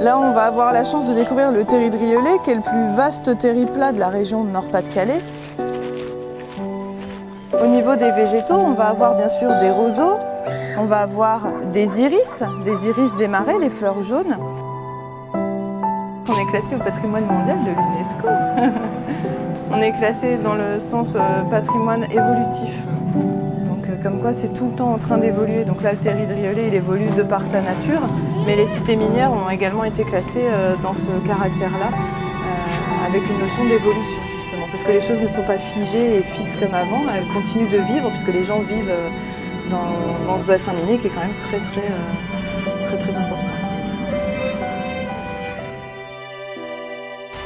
Là, on va avoir la chance de découvrir le terri de Rieulay, qui est le plus vaste terri plat de la région de Nord-Pas-de-Calais. Au niveau des végétaux, on va avoir bien sûr des roseaux, on va avoir des iris des marais, les fleurs jaunes. On est classé au patrimoine mondial de l'UNESCO. On est classé dans le sens patrimoine évolutif. Donc comme quoi c'est tout le temps en train d'évoluer. Donc là le terri de Rieulay il évolue de par sa nature, mais les cités minières ont également été classées dans ce caractère-là, avec une notion d'évolution justement. Parce que les choses ne sont pas figées et fixes comme avant, elles continuent de vivre puisque les gens vivent dans ce bassin minier qui est quand même très important.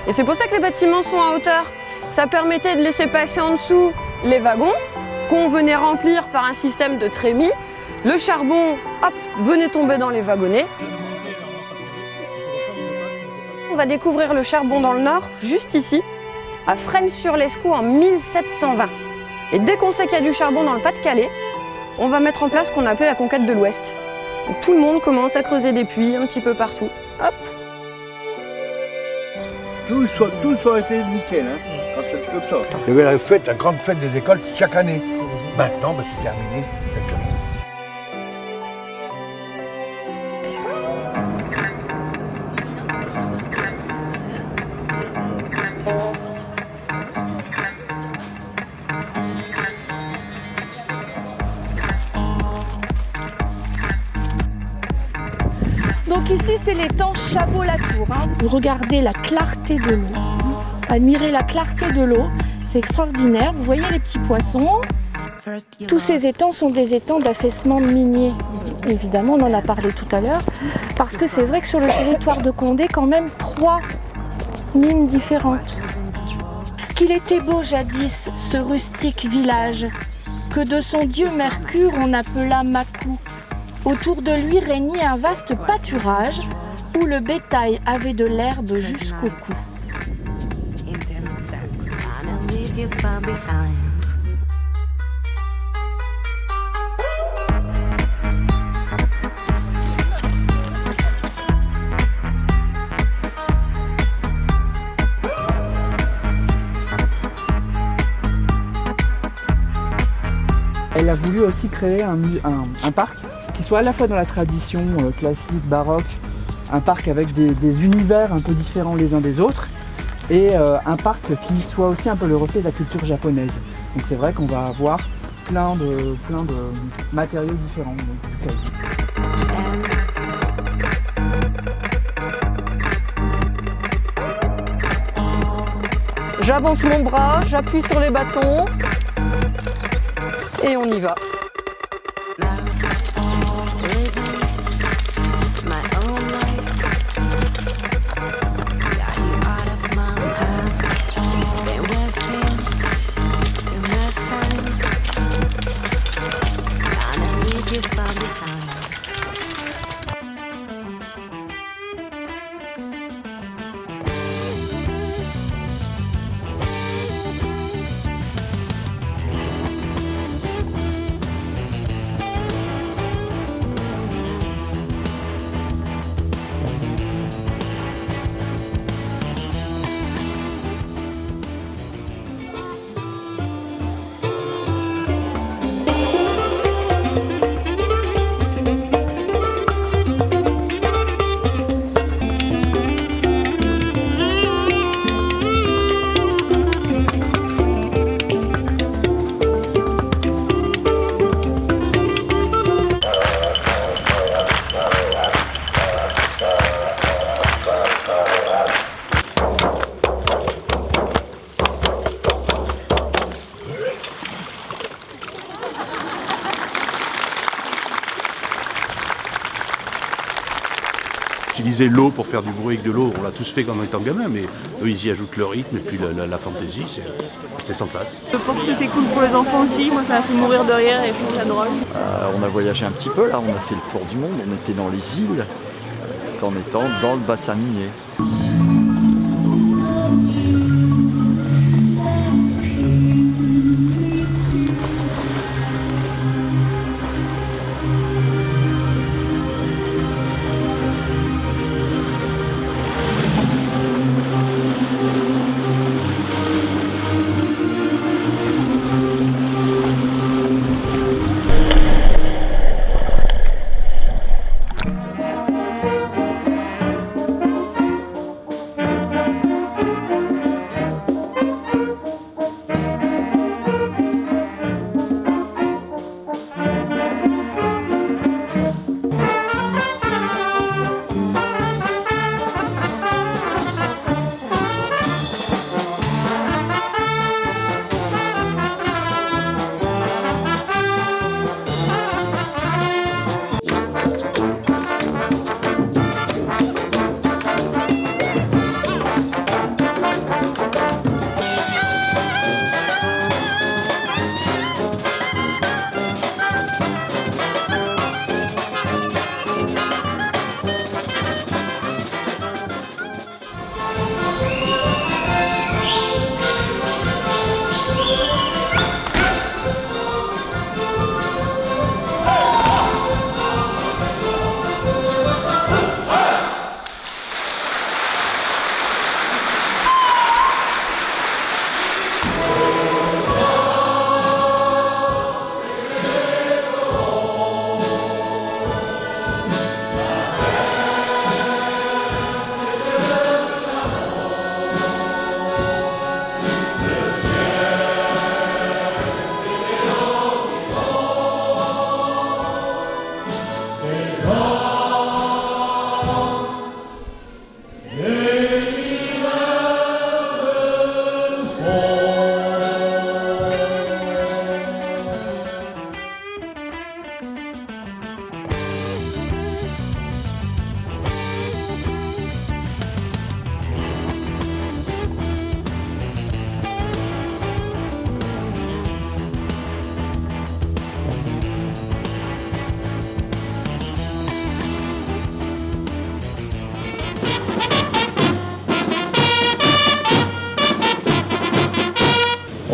Et c'est pour ça que les bâtiments sont à hauteur. Ça permettait de laisser passer en dessous les wagons qu'on venait remplir par un système de trémies. Le charbon, hop, venait tomber dans les wagonnets. On va découvrir le charbon dans le nord, juste ici, à Fresnes-sur-l'Escaut en 1720. Et dès qu'on sait qu'il y a du charbon dans le Pas-de-Calais, on va mettre en place ce qu'on appelle la conquête de l'Ouest. Donc tout le monde commence à creuser des puits un petit peu partout. Hop. Tout aurait été nickel, hein, comme ça. Il y avait la grande fête des écoles chaque année. Maintenant, c'est terminé. Donc ici, c'est l'étang Chabot-la-Tour. Vous regardez la clarté de l'eau. Admirez la clarté de l'eau, c'est extraordinaire. Vous voyez les petits poissons. Tous ces étangs sont des étangs d'affaissement minier. Évidemment, on en a parlé tout à l'heure. Parce que c'est vrai que sur le territoire de Condé, quand même 3 mines différentes. Qu'il était beau jadis, ce rustique village, que de son dieu Mercure on appela Macou. Autour de lui régnait un vaste pâturage où le bétail avait de l'herbe jusqu'au cou. Elle a voulu aussi créer un parc qui soit à la fois dans la tradition classique, baroque, un parc avec des univers un peu différents les uns des autres, et un parc qui soit aussi un peu le reflet de la culture japonaise. Donc c'est vrai qu'on va avoir plein de matériaux différents. J'avance mon bras, j'appuie sur les bâtons et on y va. Utiliser l'eau pour faire du bruit avec de l'eau, on l'a tous fait quand on était gamin, mais eux ils y ajoutent le rythme et puis la fantaisie, c'est sans sas. Je pense que c'est cool pour les enfants aussi, moi ça m'a fait mourir de rire et je trouve ça drôle. On a voyagé un petit peu là, on a fait le tour du monde, on était dans les îles, tout en étant dans le bassin minier.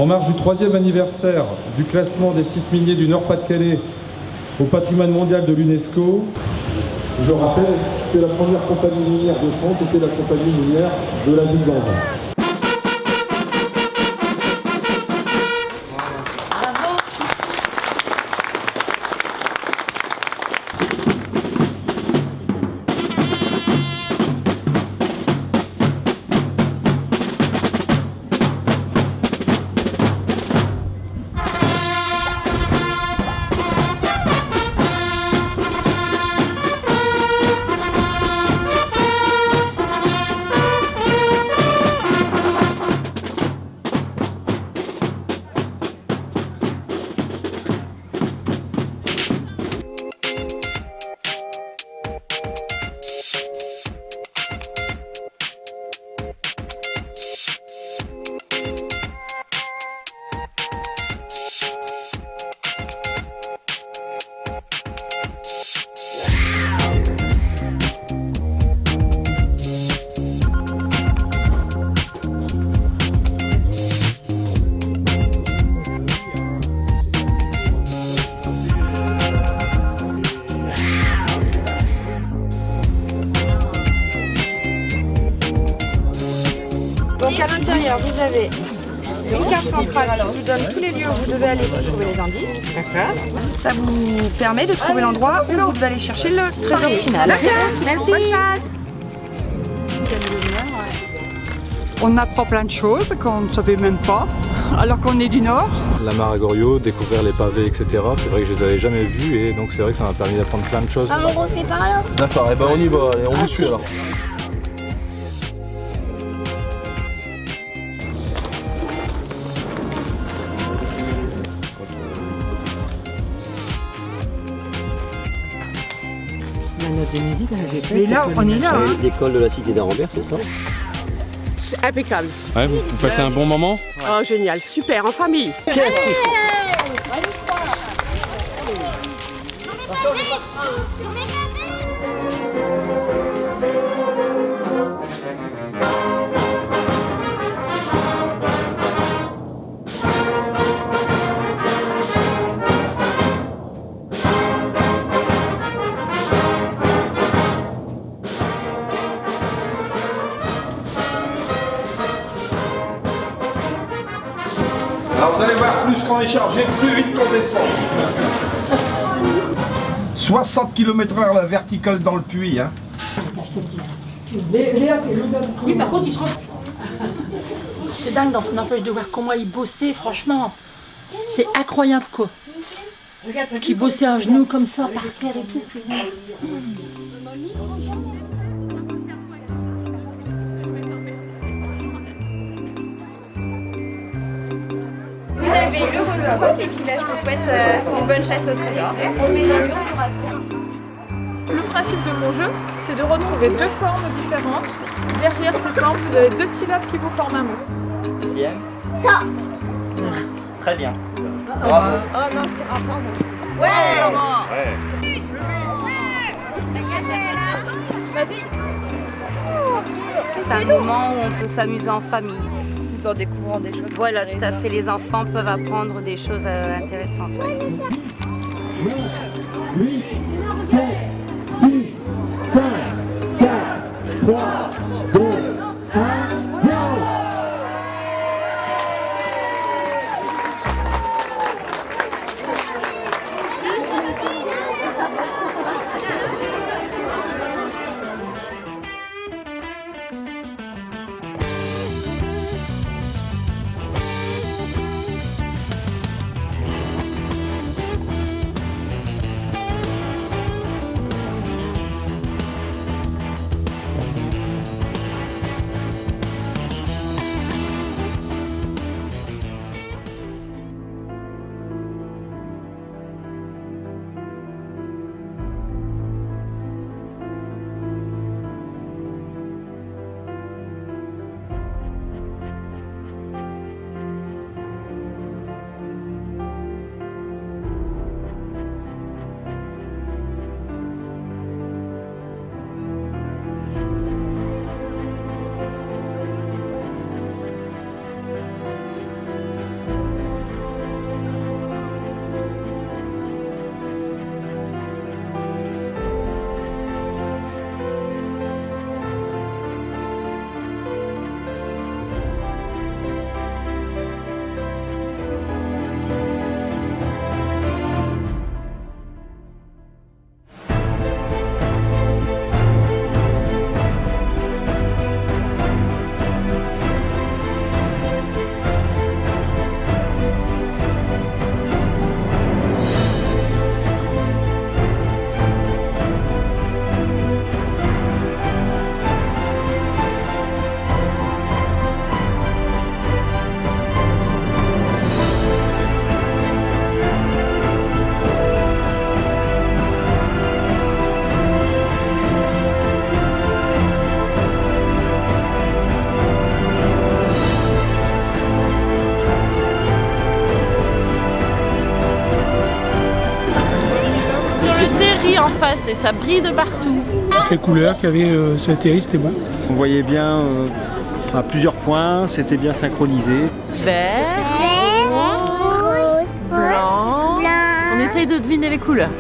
En marge du 3e anniversaire du classement des sites miniers du Nord-Pas-de-Calais au patrimoine mondial de l'UNESCO, je rappelle que la première compagnie minière de France était la compagnie minière de la ville d'Anjou. Donc à l'intérieur, vous avez une carte centrale qui vous donne tous les lieux où vous devez aller pour trouver les indices. D'accord. Ça vous permet de trouver l'endroit où vous devez aller chercher le trésor final. D'accord. Merci. Bonne chasse. On apprend plein de choses qu'on ne savait même pas, alors qu'on est du Nord. La mare à Goriot, découvrir les pavés, etc. C'est vrai que je les avais jamais vus et donc c'est vrai que ça m'a permis d'apprendre plein de choses. Ah, on refait par là. D'accord, et ben on y va, allez, on vous suit alors. La note de musique, j'ai fait. Mais là, on est là. Hein. L'école de la cité d'Arambert, c'est ça? C'est impeccable. Ouais, vous passez un bon moment? Oh, génial, super, en famille. Qu'est-ce qu'il faut? Alors vous allez voir, plus qu'on est chargé, plus vite qu'on descend. 60 km/h la verticale dans le puits. Hein. Oui, par contre, il se rend. C'est dingue, donc n'empêche de voir comment il bossait, franchement. C'est incroyable, quoi. Qui bossait à genoux comme ça, par terre et tout. Vous avez le roadbook et puis là je vous souhaite une bonne chasse au trésor. Le principe de mon jeu, c'est de retrouver deux formes différentes. Derrière ces formes, vous avez deux syllabes qui vous forment un mot. Deuxième. Ça. Très bien. Bravo. Oh non, je dirai pas moi. Ouais. Vas-y. C'est un moment où on peut s'amuser en famille. Tout en découvrant des choses. Voilà, tout à fait. Les enfants peuvent apprendre des choses intéressantes. Ouais. 8, 7, 6, 5, 4, 3, 2, 1, 0. en face et ça brille de partout. Toutes les couleurs qu'il y avait sur la télé, c'était bon. On voyait bien à plusieurs points, c'était bien synchronisé. Vert, rose, blanc. On essaye de deviner les couleurs.